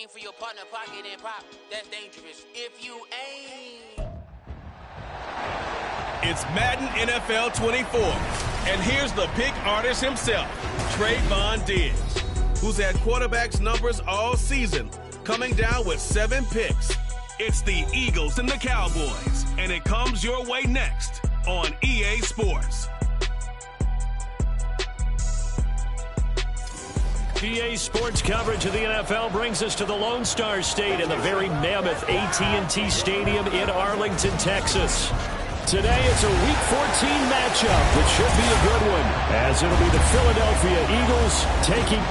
for your partner, pocket and pop. That's dangerous. If you ain't. It's Madden NFL 24. And here's the pick artist himself, Trayvon Diggs, who's had quarterbacks numbers all season, coming down with 7 picks. It's the Eagles and the Cowboys, and it comes your way next on EA Sports. EA Sports coverage of the NFL brings us to the Lone Star State and the very mammoth AT&T Stadium in Arlington, Texas. Today it's a Week 14 matchup, which should be a good one, as it'll be the Philadelphia Eagles taking...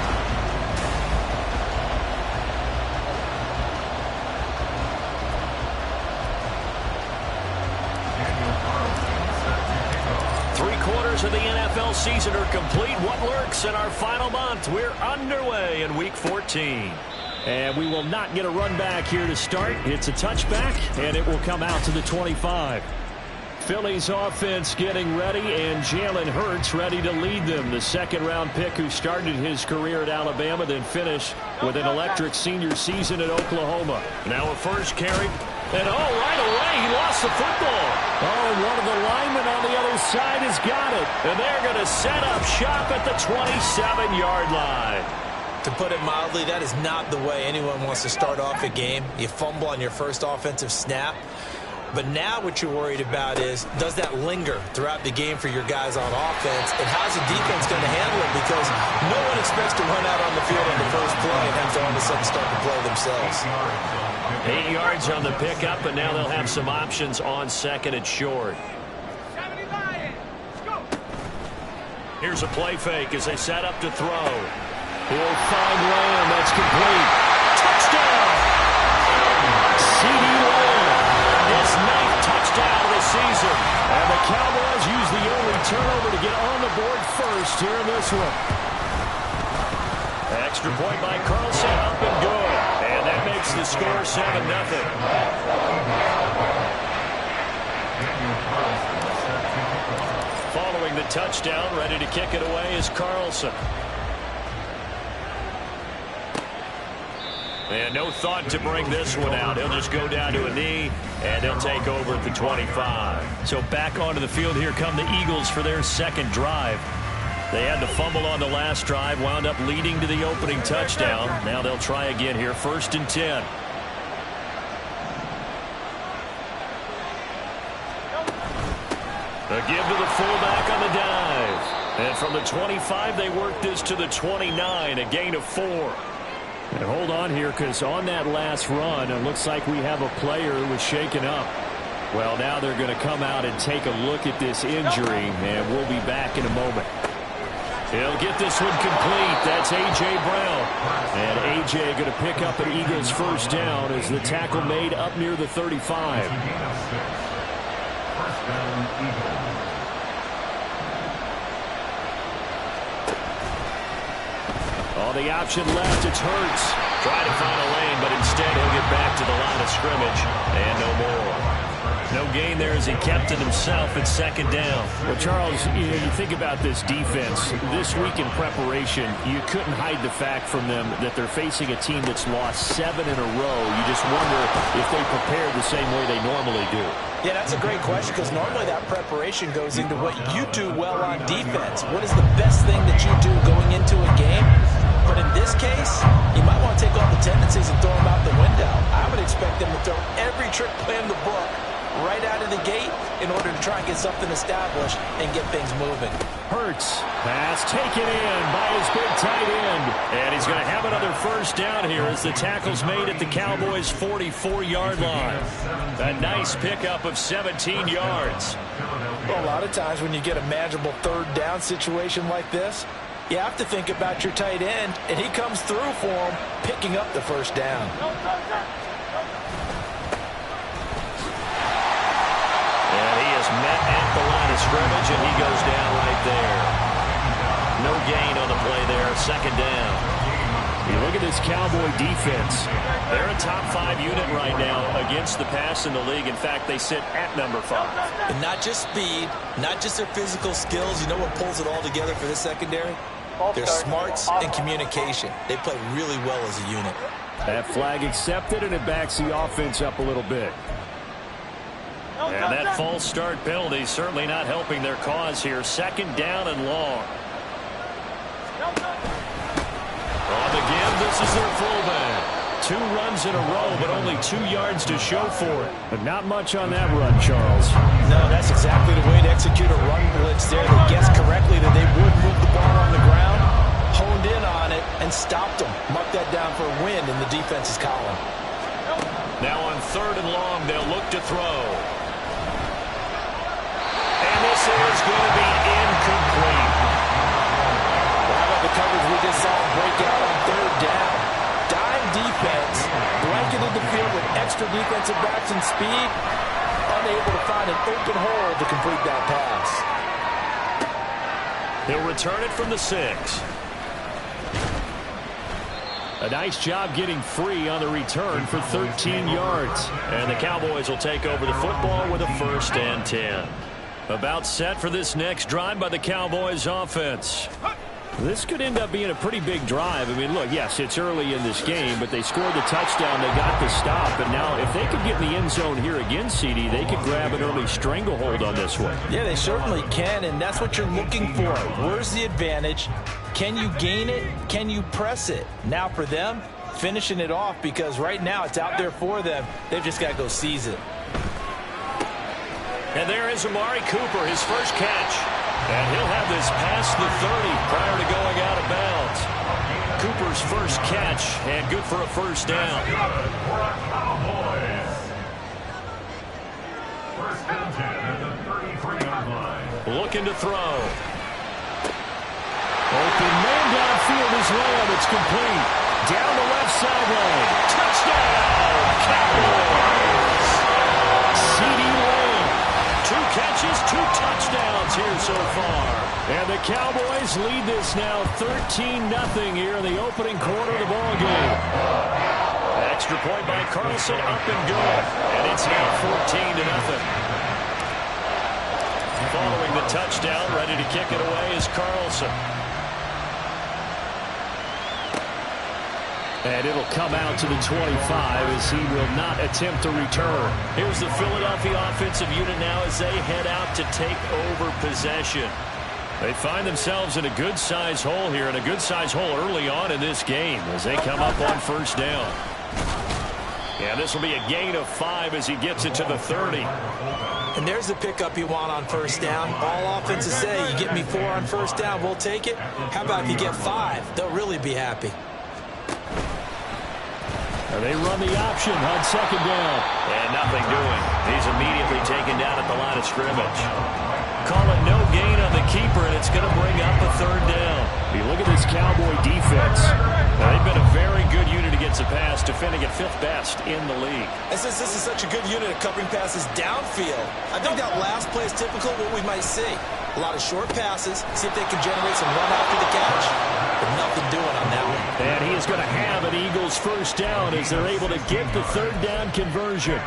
3/4 of the NFL season are complete. What lurks in our final month? We're underway in Week 14. And we will not get a run back here to start. It's a touchback, and it will come out to the 25. Philly's offense getting ready, and Jalen Hurts ready to lead them. The second-round pick who started his career at Alabama, then finished with an electric senior season at Oklahoma. Now a first carry, and right away he lost the football. One of the linemen on the other side has got it, and they're going to set up shop at the 27-yard line. To put it mildly, that is not the way anyone wants to start off a game. You fumble on your first offensive snap. But now what you're worried about is, does that linger throughout the game for your guys on offense? And how's the defense going to handle it? Because no one expects to run out on the field on the first play and have to all of a sudden start to play themselves. 8 yards on the pickup, and now they'll have some options on second and short. Here's a play fake as they set up to throw. He'll find Lamb. That's complete. Touchdown! CeeDee Lamb. His 9th touchdown of the season. And the Cowboys use the only turnover to get on the board first here in this one. Extra point by Carlson, up and good. And that makes the score 7-0. Following the touchdown, ready to kick it away is Carlson. And no thought to bring this one out. He'll just go down to a knee, and he'll take over at the 25. So back onto the field here come the Eagles for their second drive. They had to fumble on the last drive, wound up leading to the opening touchdown. Now they'll try again here, 1st and 10. A give to the fullback on the dive. And from the 25, they work this to the 29, a gain of 4. And hold on here, because on that last run, it looks like we have a player who was shaken up. Well, now they're going to come out and take a look at this injury, and we'll be back in a moment. He'll get this one complete. That's A.J. Brown. And A.J. going to pick up an Eagles first down as the tackle made up near the 35. On the option left, it's Hurts. Trying to find a lane, but instead he'll get back to the line of scrimmage. And no more. No gain there as he kept it himself at second down. Well, Charles, you think about this defense. This week in preparation, you couldn't hide the fact from them that they're facing a team that's lost 7 in a row. You just wonder if they prepared the same way they normally do. Yeah, that's a great question, because normally that preparation goes into what you do well on defense. What is the best thing that you do going into a game? But in this case, you might want to take all the tendencies and throw them out the window. I would expect them to throw every trick play in the book right out of the gate in order to try and get something established and get things moving. Hurts. Pass taken in by his big tight end. And he's going to have another first down here as the tackle's made at the Cowboys' 44-yard line. A nice pickup of 17 yards. Well, a lot of times when you get a manageable third down situation like this, you have to think about your tight end, and he comes through for him, picking up the first down. And he is met at the line of scrimmage, and he goes down right there. No gain on the play there, second down. You look at this Cowboy defense. They're a top 5 unit right now against the pass in the league. In fact, they sit at number 5. And not just speed, not just their physical skills. You know what pulls it all together for this secondary? Their smarts and communication. They play really well as a unit. That flag accepted, and it backs the offense up a little bit. And that false start penalty certainly not helping their cause here. Second down and long. On the give, this is their fullback. 2 runs in a row, but only 2 yards to show for it. But not much on that run, Charles. No, that's exactly the way to execute a run blitz there. They guessed correctly that they would move the ball on the ground, honed in on it, and stopped them. Mark that down for a win in the defense's column. Now on 3rd and long, they'll look to throw. And this is going to be incomplete. Well, how about the coverage we just saw break out on 3rd down? Dime defense, blanketed the field with extra defensive backs and speed, unable to find an open hole to complete that pass. He'll return it from the 6. A nice job getting free on the return for 13 yards. And the Cowboys will take over the football with a 1st and 10. About set for this next drive by the Cowboys offense. This could end up being a pretty big drive. I mean, look, yes, it's early in this game, but they scored the touchdown. They got the stop. And now if they could get in the end zone here again, CD, they could grab an early stranglehold on this one. Yeah, they certainly can, and that's what you're looking for. Where's the advantage? Can you gain it? Can you press it? Now for them, finishing it off, because right now it's out there for them. They've just got to go seize it. And there is Amari Cooper, his first catch. And he'll have this past the 30 prior to going out of bounds. Cooper's first catch, and good for a 1st down. Looking to throw. Open man downfield is Lamb. It's complete. Down the left sideline. Touchdown, Cowboys. CD Lamb. 2 catches, 2 touchdowns here so far. And the Cowboys lead this now 13-0 here in the opening quarter of the ball game. Extra point by Carlson, up and good. And it's now 14-0. Following the touchdown, ready to kick it away is Carlson. And it'll come out to the 25 as he will not attempt to return. Here's the Philadelphia offensive unit now as they head out to take over possession. They find themselves in a good-sized hole here, and a good-sized hole early on in this game as they come up on 1st down. And this will be a gain of 5 as he gets it to the 30. And there's the pickup you want on 1st down. All offenses say, you get me 4 on 1st down, we'll take it. How about if you get 5? They'll really be happy. And they run the option on 2nd down. And nothing doing. He's immediately taken down at the line of scrimmage. Call it no gain on the keeper, and it's going to bring up a 3rd down. You look at this Cowboy defense. Now, they've been a very good unit against the pass, defending at 5th best in the league. And since this is such a good unit at covering passes downfield, I think that last play is typical of what we might see. A lot of short passes, see if they can generate some run after the catch. But nothing doing on that one. And he is going to have an Eagles 1st down as they're able to get the 3rd down conversion.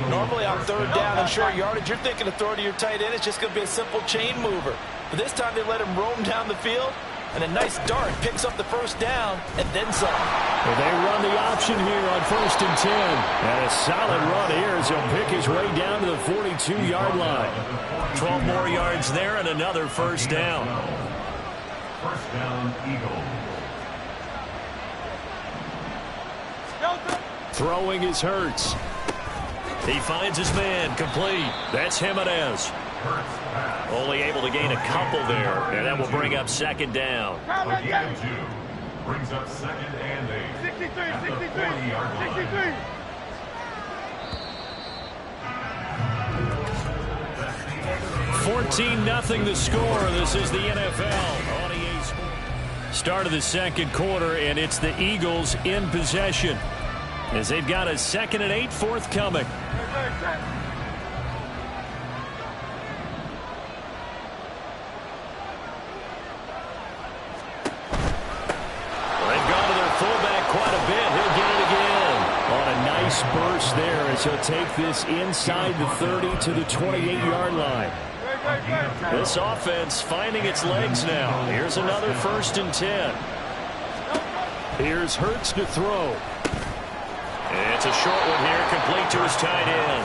Normally on 3rd down and short yardage, you're thinking of throw to your tight end. It's just going to be a simple chain mover. But this time they let him roam down the field, and a nice dart picks up the 1st down and then some. Well, they run the option here on 1st and 10. And a solid run here as he'll pick his way down to the 42-yard line. 12 more yards there and another 1st down. 1st down, Eagles. Throwing is Hurts. He finds his man, complete. That's Jimenez. Only able to gain a couple there, and that will bring up 2nd down. A gain of 2 brings up 2nd and 8. 63, 63. 14-0 the score. This is the NFL on EA Sports. Start of the 2nd quarter, and it's the Eagles in possession as they've got a 2nd and 8 forthcoming. They've gone to their fullback quite a bit. He'll get it again on a nice burst there as he'll take this inside the 30 to the 28-yard line. This offense finding its legs now. Here's another 1st and 10. Here's Hurts to throw. It's a short one here, complete to his tight end.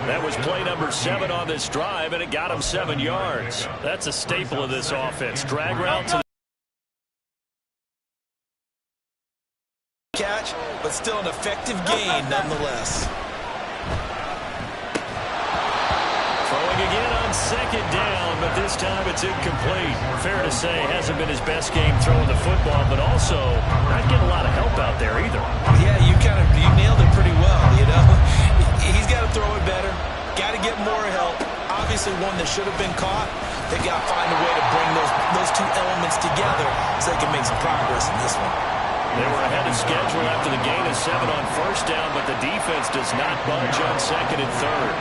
That was play number 7 on this drive, and it got him 7 yards. That's a staple of this offense. Drag route to the catch, but still an effective gain nonetheless. Throwing again on 2nd down, but this time it's incomplete. Fair to say, hasn't been his best game throwing the football, but also not getting a lot of help out there either. Yeah, you nailed it pretty well, you know. He's got to throw it better. Got to get more help. Obviously one that should have been caught. They got to find a way to bring those two elements together so they can make some progress in this one. They were ahead of schedule after the gain of 7 on 1st down, but the defense does not budge on 2nd and 3rd.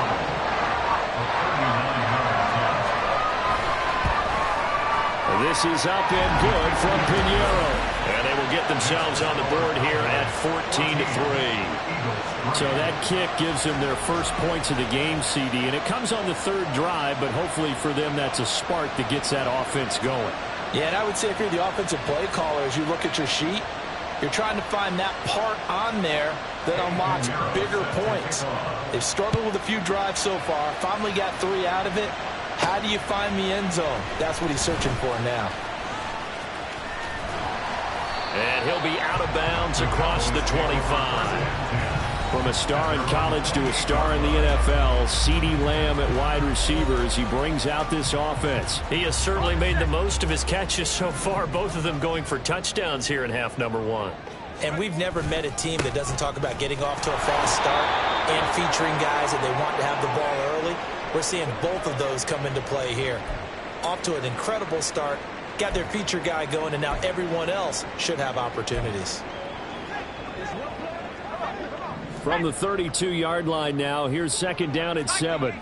This is up and good from Pinheiro. And they will get themselves on the board here at 14-3. So that kick gives them their first points of the game, CD. And it comes on the 3rd drive, but hopefully for them that's a spark that gets that offense going. Yeah, and I would say if you're the offensive play caller, as you look at your sheet, you're trying to find that part on there that unlocks bigger points. They've struggled with a few drives so far, finally got 3 out of it. How do you find the end zone? That's what he's searching for now. And he'll be out of bounds across the 25. From a star in college to a star in the NFL, CeeDee Lamb at wide receiver as he brings out this offense. He has certainly made the most of his catches so far, both of them going for touchdowns here in half number 1. And we've never met a team that doesn't talk about getting off to a fast start and featuring guys that they want to have the ball early. We're seeing both of those come into play here. Off to an incredible start, got their feature guy going, and now everyone else should have opportunities. From the 32-yard line now, here's 2nd down at 7.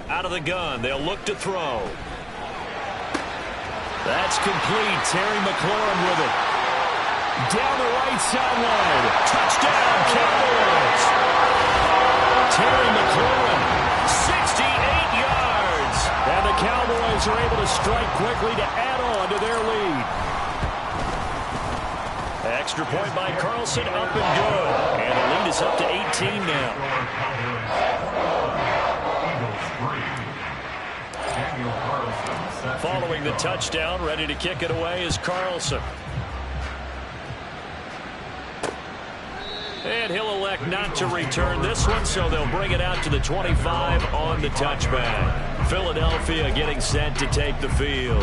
Out of the gun, they'll look to throw. That's complete. Terry McLaurin with it. Down the right sideline. Touchdown, Cowboys. Terry McLaurin, 68 yards. And the Cowboys are able to strike quickly to add on to their lead. Extra point by Carlson, up and good. And the lead is up to 18 now. Following the touchdown, ready to kick it away is Carlson. And he'll elect not to return this one, so they'll bring it out to the 25 on the touchback. Philadelphia getting set to take the field.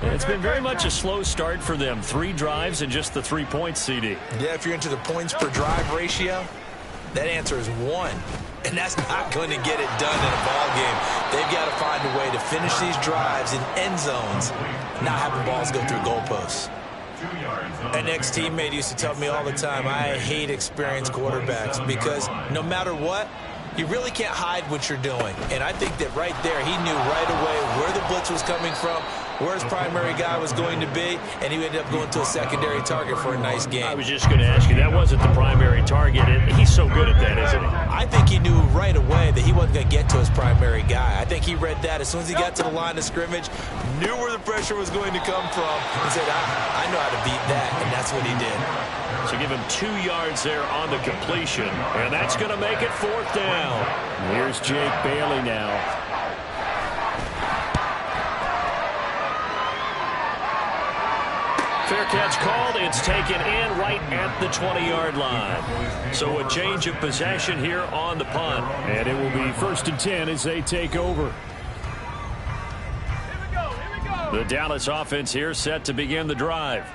It's been very much a slow start for them. 3 drives and just the 3 points, CD. Yeah, if you're into the points per drive ratio, that answer is 1. And that's not going to get it done in a ball game. They've got to find a way to finish these drives in end zones, not having balls go through goalposts. An ex-teammate used to tell me all the time, I hate experienced quarterbacks because no matter what, you really can't hide what you're doing. And I think that right there, he knew right away where the blitz was coming from, where his primary guy was going to be, and he ended up going to a secondary target for a nice game. I was just going to ask you, that wasn't the primary target. He's so good at that, isn't he? I think he knew right away that he wasn't going to get to his primary guy. I think he read that as soon as he got to the line of scrimmage, knew where the pressure was going to come from, and said, I know how to beat that, and that's what he did. So give him 2 yards there on the completion, and that's going to make it 4th down. Here's Jake Bailey now. Fair catch called. It's taken in right at the 20-yard line. So a change of possession here on the punt. And it will be 1st and 10 as they take over. The Dallas offense here set to begin the drive.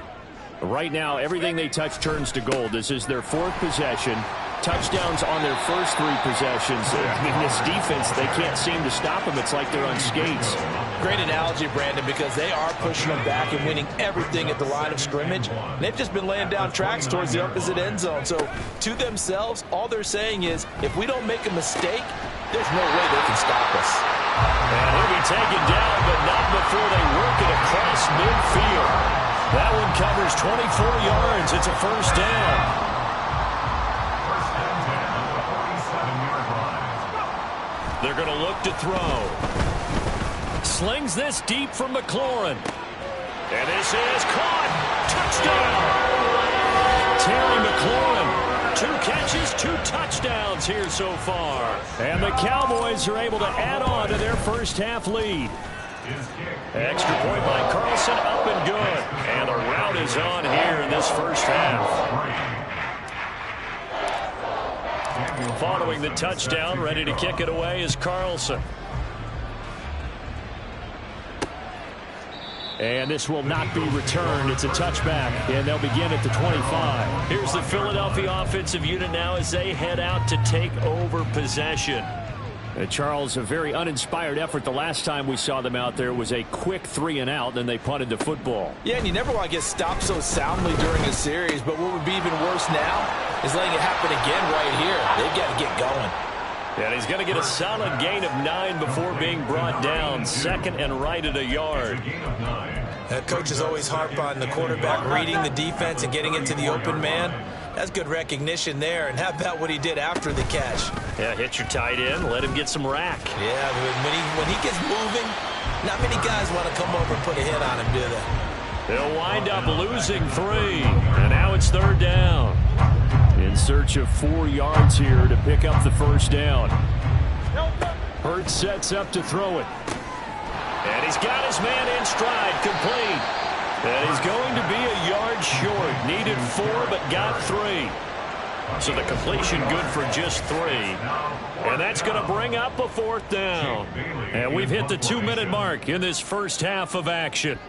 Right now, everything they touch turns to gold. This is their 4th possession. Touchdowns on their first 3 possessions. I mean, this defense, they can't seem to stop them. It's like they're on skates. Great analogy, Brandon, because they are pushing them back and winning everything at the line of scrimmage. They've just been laying down tracks towards the opposite end zone. So to themselves, all they're saying is, if we don't make a mistake, there's no way they can stop us. And he'll be taken down, but not before they work it across midfield. That one covers 24 yards. It's a 1st down. They're going to look to throw. Slings this deep from McLaurin. And this is caught. Touchdown. Terry McLaurin. 2 catches, 2 touchdowns here so far. And the Cowboys are able to add on to their first half lead. Extra point by Carlson, up and good. And the rout is on here in this first half. Following the touchdown, ready to kick it away is Carlson. And this will not be returned. It's a touchback, and they'll begin at the 25. Here's the Philadelphia offensive unit now as they head out to take over possession. Charles, a very uninspired effort. The last time we saw them out there was a quick 3 and out, then they punted the football. Yeah, and you never want to get stopped so soundly during a series, but what would be even worse now is letting it happen again right here. They've got to get going. And he's going to get a solid gain of 9 before being brought down. 2nd and right at a yard. Coaches always harp on the quarterback reading the defense and getting into the open man. That's good recognition there. And how about what he did after the catch? Yeah, hit your tight end. Let him get some rack. Yeah, when he gets moving, not many guys want to come over and put a hit on him, do they? They'll wind up losing 3. And now it's 3rd down. In search of 4 yards here to pick up the first down. Hurts sets up to throw it. And he's got his man in stride, complete. And he's going to be a yard short. Needed 4, but got 3. So the completion good for just 3. And that's going to bring up a 4th down. And we've hit the 2-minute mark in this first half of action.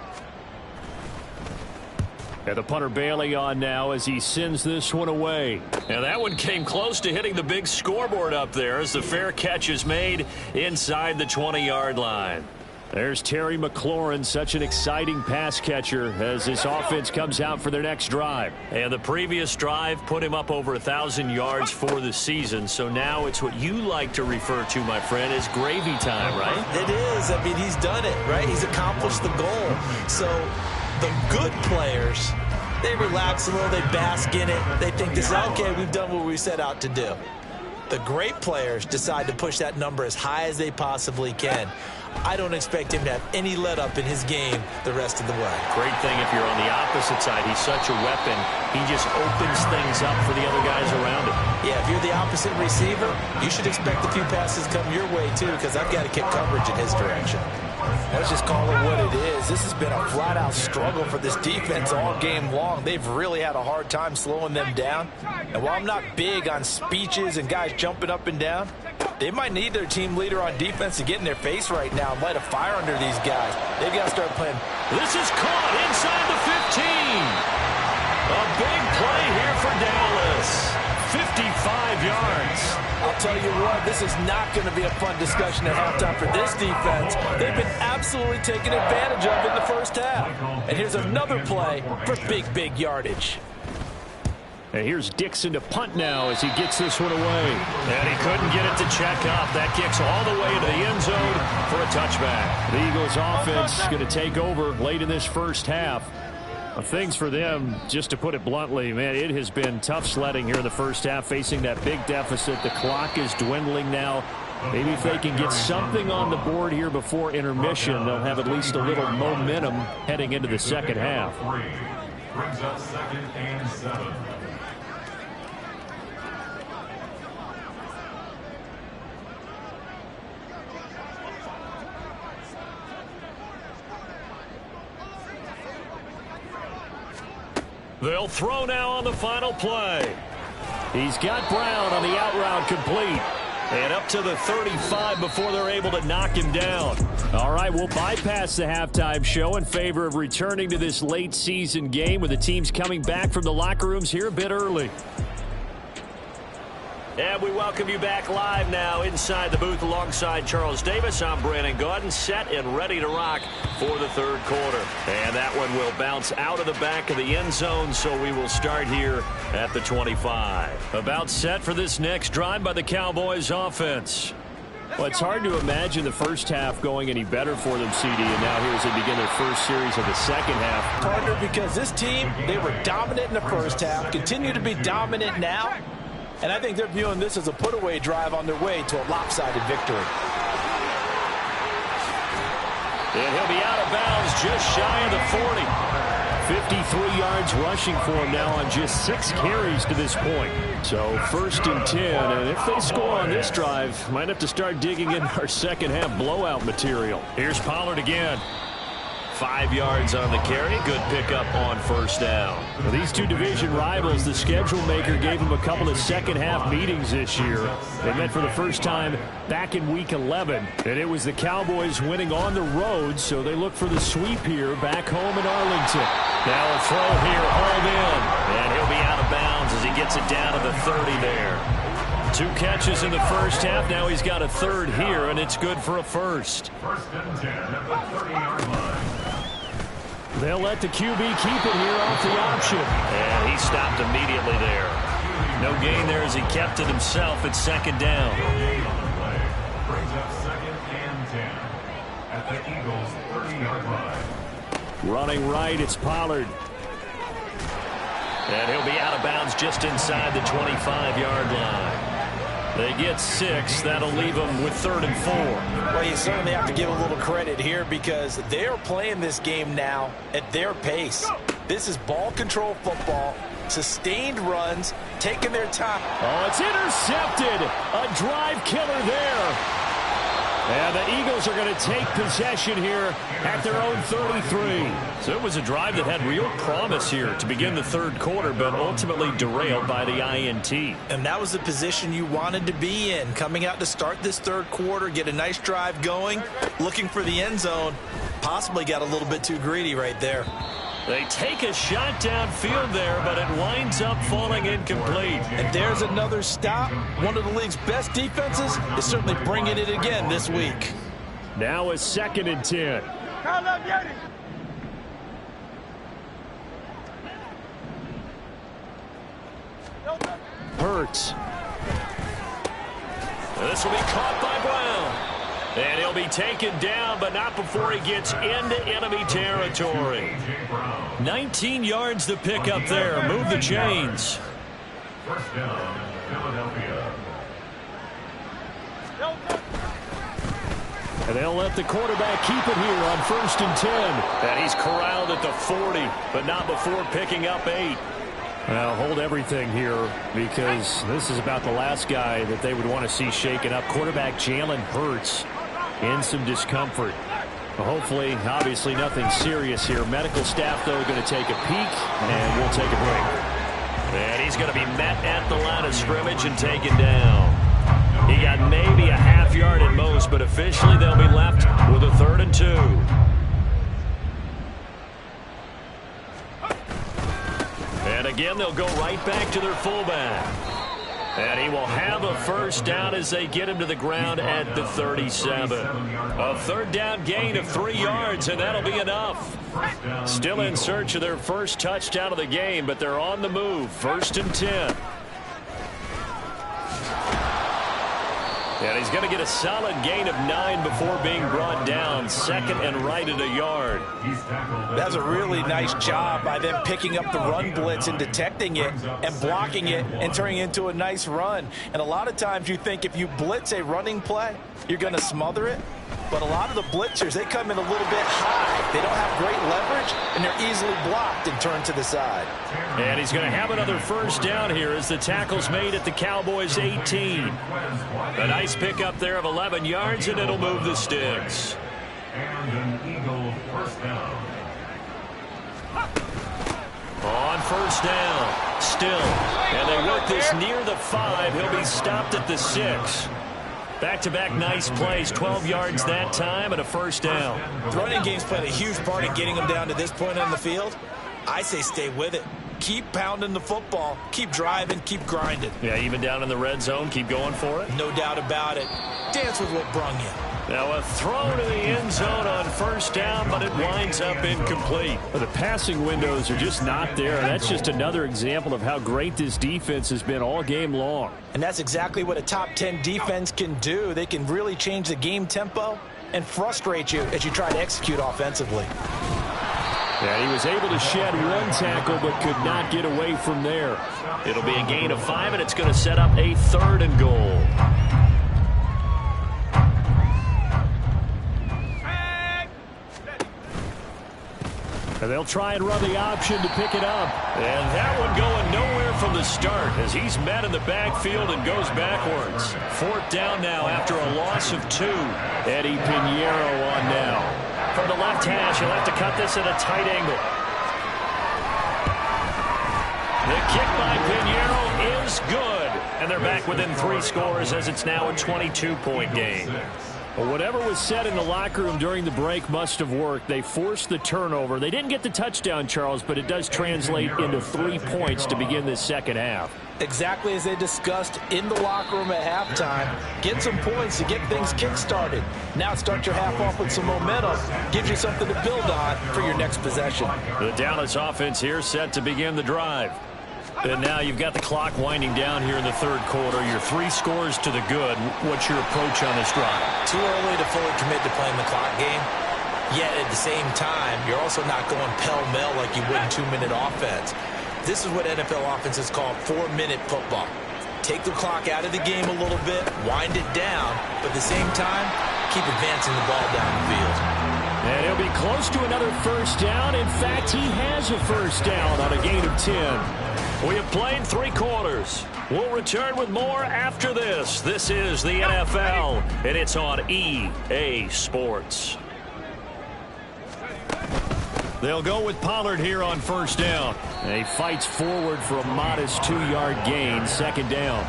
And the punter Bailey on now as he sends this one away. And that one came close to hitting the big scoreboard up there as the fair catch is made inside the 20-yard line. There's Terry McLaurin, such an exciting pass catcher as this offense comes out for their next drive. And the previous drive put him up over 1,000 yards for the season. So now it's what you like to refer to, my friend, as gravy time, right? It is. I mean, he's done it, right? He's accomplished the goal. So the good players, they relax a little, they bask in it. They think this is, okay, we've done what we set out to do. The great players decide to push that number as high as they possibly can. I don't expect him to have any let-up in his game the rest of the way. Great thing if you're on the opposite side. He's such a weapon. He just opens things up for the other guys around him. Yeah, if you're the opposite receiver, you should expect a few passes come your way, too, because I've got to kick coverage in his direction. Let's just call it what it is. This has been a flat-out struggle for this defense all game long. They've really had a hard time slowing them down. And while I'm not big on speeches and guys jumping up and down, they might need their team leader on defense to get in their face right now and light a fire under these guys. They've got to start playing. This is caught inside the 15. A big play here for Dallas. 55 yards. I'll tell you what, this is not going to be a fun discussion at halftime for this defense. They've been absolutely taken advantage of in the first half. And here's another play for big yardage. And here's Dixon to punt now as he gets this one away. And he couldn't get it to check up. That kicks all the way into the end zone for a touchback. The Eagles offense going to take over late in this first half. Things for them, just to put it bluntly, man, it has been tough sledding here in the first half, facing that big deficit. The clock is dwindling now. Maybe if they can get something on the board here before intermission, they'll have at least a little momentum heading into the second half. Brings up 2nd and 7. They'll throw now on the final play. He's got Brown on the out route complete. And up to the 35 before they're able to knock him down. All right, we'll bypass the halftime show in favor of returning to this late season game with the teams coming back from the locker rooms here a bit early. And we welcome you back live now inside the booth alongside Charles Davis. I'm Brandon Gaudin, set and ready to rock for the third quarter. And that one will bounce out of the back of the end zone, so we will start here at the 25. About set for this next drive by the Cowboys offense. Well, it's hard to imagine the first half going any better for them, CD, and now here as they begin their first series of the second half. Partner, because this team, they were dominant in the first half, continue to be dominant now. And I think they're viewing this as a put-away drive on their way to a lopsided victory. And he'll be out of bounds just shy of the 40. 53 yards rushing for him now on just 6 carries to this point. So 1st and 10, and if they score on this drive, might have to start digging in our second half blowout material. Here's Pollard again. 5 yards on the carry. Good pickup on 1st down. For these two division rivals, the schedule maker gave them a couple of second-half meetings this year. They met for the first time back in Week 11, and it was the Cowboys winning on the road, so they look for the sweep here back home in Arlington. Now a throw here, hauled in, and he'll be out of bounds as he gets it down to the 30 there. 2 catches in the first half. Now he's got a 3rd here, and it's good for a 1st. 1st and 10 at the 30-yard line. They'll let the QB keep it here off the option. And he stopped immediately there. No gain there as he kept it himself at 2nd down. Brings up 2nd and 10 at the Eagles' 30-yard line. Running right, it's Pollard. And he'll be out of bounds just inside the 25-yard line. They get 6. That'll leave them with 3rd and 4. Well, you certainly have to give a little credit here because they're playing this game now at their pace. This is ball control football, sustained runs, taking their time. Oh, it's intercepted. A drive killer there. And the Eagles are going to take possession here at their own 33. So it was a drive that had real promise here to begin the 3rd quarter, but ultimately derailed by the INT. And that was the position you wanted to be in, coming out to start this 3rd quarter, get a nice drive going, looking for the end zone. Possibly got a little bit too greedy right there. They take a shot downfield there, but it winds up falling incomplete. And there's another stop. One of the league's best defenses is certainly bringing it again this week. Now a 2nd and 10. Hurts. This will be caught by Brown. And he'll be taken down, but not before he gets into enemy territory. 19 yards to pick up there. Move the chains. 1st down, Philadelphia. And they'll let the quarterback keep it here on 1st and 10. And he's corralled at the 40, but not before picking up 8. Well, hold everything here because this is about the last guy that they would want to see shaken up. Quarterback Jalen Hurts in some discomfort. Well, hopefully, obviously, nothing serious here. Medical staff, though, going to take a peek, and we'll take a break. And he's going to be met at the line of scrimmage and taken down. He got maybe a half yard at most, but officially they'll be left with a 3rd and 2. And again, they'll go right back to their fullback. And he will have a 1st down as they get him to the ground at the 37. A 3rd down gain of 3 yards, and that'll be enough. Still in search of their first touchdown of the game, but they're on the move. 1st and 10. And he's going to get a solid gain of 9 before being brought down. 2nd and right at a yard. That's a really nice job by them picking up the run blitz and detecting it and blocking it and turning it into a nice run. And a lot of times you think if you blitz a running play, you're going to smother it. But a lot of the blitzers, they come in a little bit high. They don't have great leverage, and they're easily blocked and turned to the side. And he's going to have another 1st down here as the tackle's made at the Cowboys' 18. A nice pickup there of 11 yards, and it'll move the sticks. And an Eagle 1st down. On 1st down, still. And they work this near the 5. He'll be stopped at the 6. Back-to-back nice plays, 12 yards that time and a 1st down. The running game's played a huge part in getting them down to this point on the field. I say stay with it. Keep pounding the football. Keep driving. Keep grinding. Yeah, even down in the red zone, keep going for it. No doubt about it. Dance with what brung you. Now a throw to the end zone on 1st down, but it winds up incomplete. Well, the passing windows are just not there. That's just another example of how great this defense has been all game long. And that's exactly what a top 10 defense can do. They can really change the game tempo and frustrate you as you try to execute offensively. Yeah, he was able to shed 1 tackle, but could not get away from there. It'll be a gain of 5, and it's going to set up a 3rd and goal. And they'll try and run the option to pick it up. And that one going nowhere from the start as he's met in the backfield and goes backwards. 4th down now after a loss of 2. Eddie Pinheiro on now. From the left hash, he'll have to cut this at a tight angle. The kick by Pinheiro is good. And they're back within 3 scores as it's now a 22-point game. Well, whatever was said in the locker room during the break must have worked. They forced the turnover. They didn't get the touchdown, Charles, but it does translate into 3 points to begin this second half. Exactly as they discussed in the locker room at halftime. Get some points to get things kick-started. Now start your half off with some momentum. Gives you something to build on for your next possession. The Dallas offense here set to begin the drive. And now you've got the clock winding down here in the 3rd quarter. You're 3 scores to the good. What's your approach on this drive? Too early to fully commit to playing the clock game. Yet at the same time, you're also not going pell-mell like you would in 2-minute offense. This is what NFL offenses call 4-minute football. Take the clock out of the game a little bit, wind it down, but at the same time, keep advancing the ball down the field. And he'll be close to another 1st down. In fact, he has a 1st down on a gain of 10. We have played 3 quarters. We'll return with more after this. This is the NFL, and it's on EA Sports. They'll go with Pollard here on 1st down. And he fights forward for a modest 2-yard gain, 2nd down.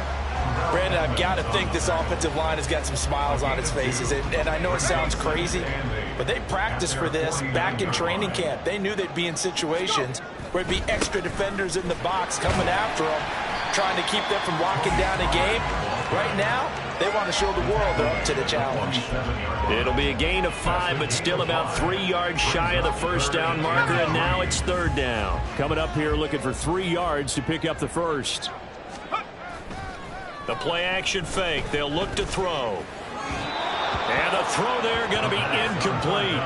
Brandon, I've got to think this offensive line has got some smiles on its faces. And I know it sounds crazy, but they practiced for this back in training camp. They knew they'd be in situations where it'd be extra defenders in the box coming after them, trying to keep them from locking down a game. Right now, they want to show the world they're up to the challenge. It'll be a gain of 5, but still about 3 yards shy of the 1st down marker, and now it's 3rd down. Coming up here looking for 3 yards to pick up the 1st. The play-action fake. They'll look to throw. And the throw there going to be incomplete.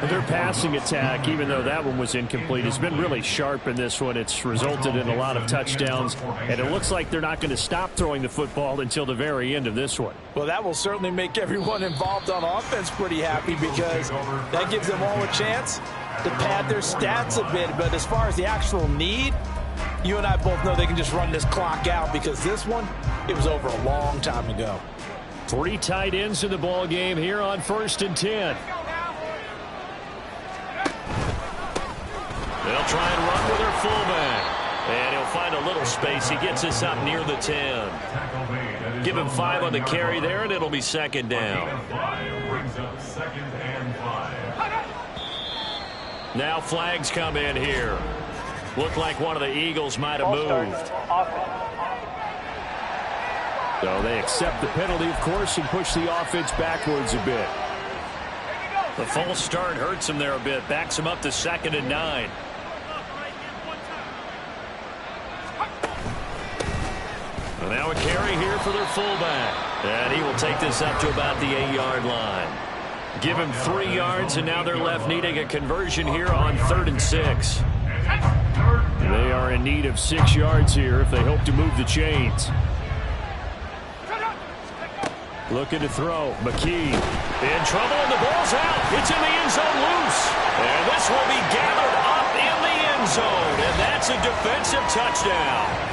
Their passing attack, even though that one was incomplete, has been really sharp in this one. It's resulted in a lot of touchdowns, and it looks like they're not going to stop throwing the football until the very end of this one. Well, that will certainly make everyone involved on offense pretty happy because that gives them all a chance to pad their stats a bit. But as far as the actual need, you and I both know they can just run this clock out because this one, it was over a long time ago. 3 tight ends in the ball game here on 1st and 10. They'll try and run with their fullback. And he'll find a little space. He gets this up near the 10. Give him 5 on the carry there, and it'll be 2nd down. Now flags come in here. Looked like one of the Eagles might have moved. So they accept the penalty, of course, and push the offense backwards a bit. The false start hurts him there a bit. Backs him up to 2nd and 9. And now a carry here for their fullback. And he will take this up to about the 8-yard line. Give him 3 yards, and now they're left needing a conversion here on 3rd and 6. They are in need of 6 yards here if they hope to move the chains. Looking to throw. McKee in trouble, and the ball's out. It's in the end zone loose. And this will be gathered up in the end zone. And that's a defensive touchdown.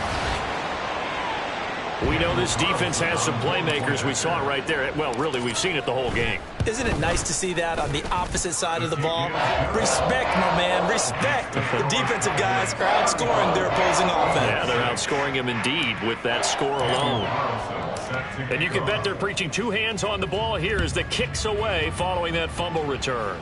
We know this defense has some playmakers. We saw it right there. Well, really, we've seen it the whole game. Isn't it nice to see that on the opposite side of the ball? Respect, my man, respect. The defensive guys are outscoring their opposing offense. Yeah, they're outscoring him indeed with that score alone. And you can bet they're preaching 2 hands on the ball here as the kick's away following that fumble return.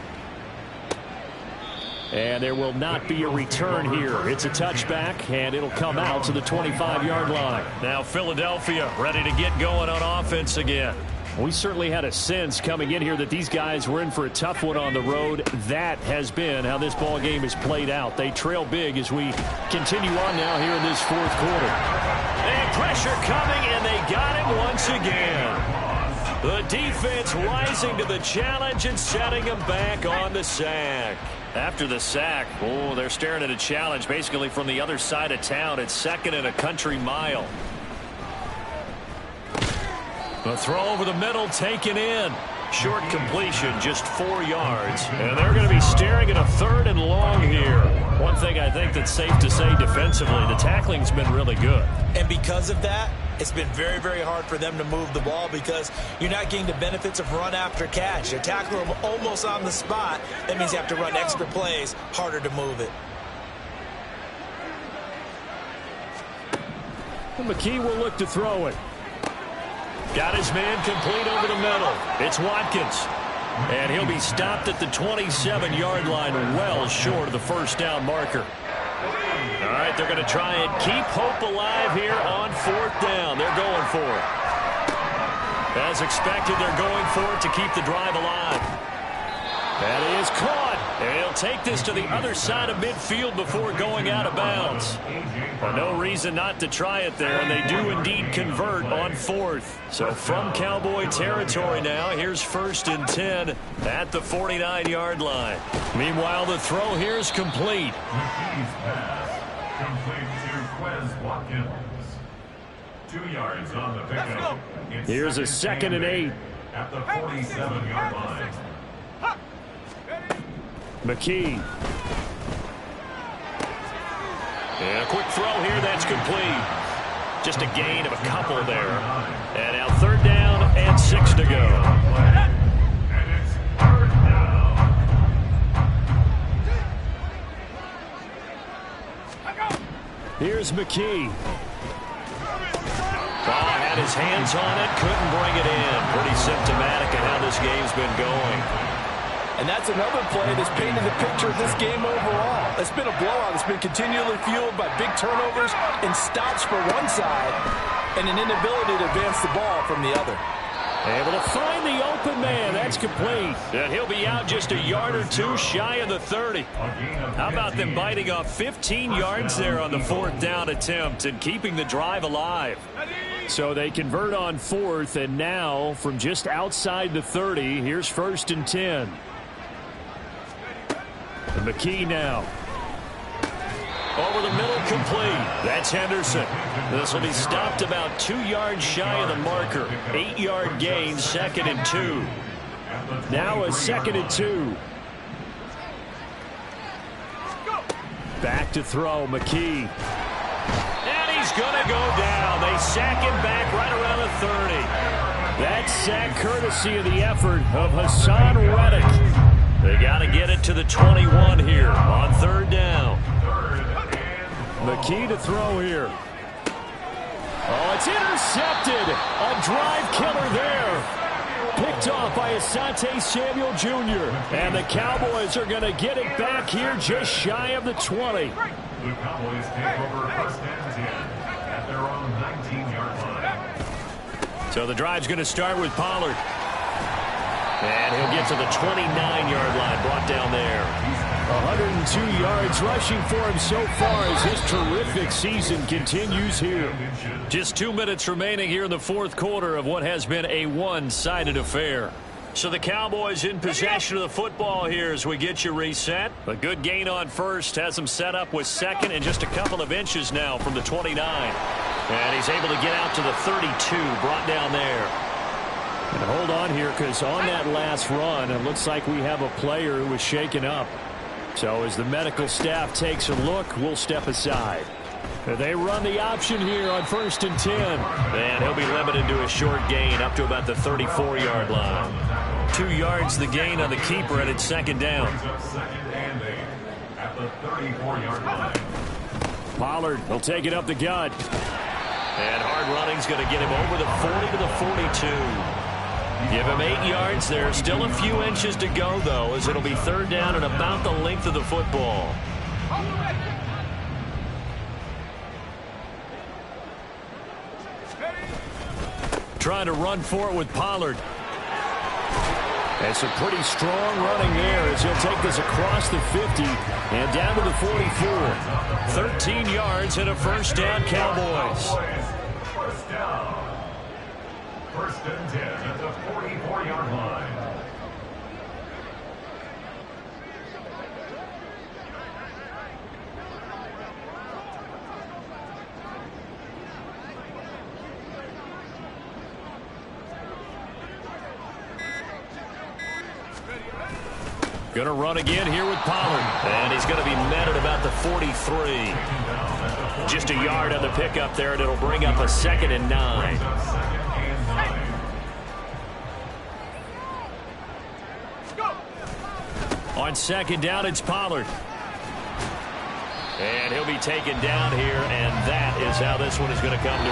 And there will not be a return here. It's a touchback, and it'll come out to the 25-yard line. Now Philadelphia ready to get going on offense again. We certainly had a sense coming in here that these guys were in for a tough one on the road. That has been how this ball game is played out. They trail big as we continue on now here in this 4th quarter. And pressure coming, and they got him once again. The defense rising to the challenge and setting him back on the sack. After the sack, oh, they're staring at a challenge basically from the other side of town. It's 2nd and a country mile. The throw over the middle taken in. Short completion, just 4 yards. And they're going to be staring at a 3rd and long here. One thing I think that's safe to say defensively, the tackling's been really good. And because of that, it's been very, very hard for them to move the ball because you're not getting the benefits of run after catch. You're tackling them almost on the spot. That means you have to run extra plays, harder to move it. And McKee will look to throw it. Got his man complete over the middle. It's Watkins. And he'll be stopped at the 27-yard line, well short of the first down marker. All right, they're going to try and keep hope alive here on 4th down. They're going for it. As expected, they're going for it to keep the drive alive. And he is caught. And he'll take this to the other side of midfield before going out of bounds. Well, no reason not to try it there, and they do indeed convert on 4th. So from Cowboy territory now, here's 1st and 10 at the 49-yard line. Meanwhile, the throw here is complete. McKee's pass complete to Quez Watkins. 2 yards on the pickup. It's Here's a 2nd and 8. At the 47-yard line. McKee. And a quick throw here, that's complete. Just a gain of a couple there. And now 3rd down and 6 to go. And it's 3rd down. Here's McKee. Had his hands on it, couldn't bring it in. Pretty symptomatic of how this game's been going. And that's another play that's painted the picture of this game overall. It's been a blowout. It's been continually fueled by big turnovers and stops for one side and an inability to advance the ball from the other. Able to find the open man. That's complete. And he'll be out just a yard or 2 shy of the 30. How about them biting off 15 yards there on the 4th down attempt and keeping the drive alive? So they convert on 4th, and now from just outside the 30, here's 1st and 10. And McKee now. Over the middle, complete. That's Henderson. This will be stopped about 2 yards shy of the marker. 8-yard gain, 2nd and 2. Now a 2nd and 2. Back to throw, McKee. And he's going to go down. They sack him back right around the 30. That sack courtesy of the effort of Hassan Reddick. They got to get it to the 21 here on 3rd down. McKee to throw here. Oh, it's intercepted. A drive killer there. Picked off by Asante Samuel Jr. And the Cowboys are going to get it back here just shy of the 20. The Cowboys take over 1st and 10 at their own 19-yard line. So the drive's going to start with Pollard. And he'll get to the 29-yard line, brought down there. 102 yards rushing for him so far as his terrific season continues here. Just 2 minutes remaining here in the 4th quarter of what has been a one-sided affair. So the Cowboys in possession of the football here as we get you reset. A good gain on 1st, has them set up with 2nd and just a couple of inches now from the 29. And he's able to get out to the 32, brought down there. And hold on here, because on that last run, it looks like we have a player who was shaken up. So as the medical staff takes a look, we'll step aside. They run the option here on 1st and 10. And he'll be limited to a short gain up to about the 34-yard line. 2 yards the gain on the keeper, and it's 2nd down. 2nd and 8 at the 34-yard line. Pollard will take it up the gut. And hard running's going to get him over the 40 to the 42. Give him 8 yards there. Still a few inches to go, though, as it'll be 3rd down and about the length of the football. Trying to run for it with Pollard. And some pretty strong running there as he'll take this across the 50 and down to the 44. 13 yards and a 1st down, Cowboys. 1st down. 1st and 10 at the 44-yard line. Going to run again here with Pollard. And he's going to be met at about the 43. Just a yard on the pickup there, and it'll bring up a 2nd and 9. On 2nd down, it's Pollard. And he'll be taken down here, and that is how this one is going to come to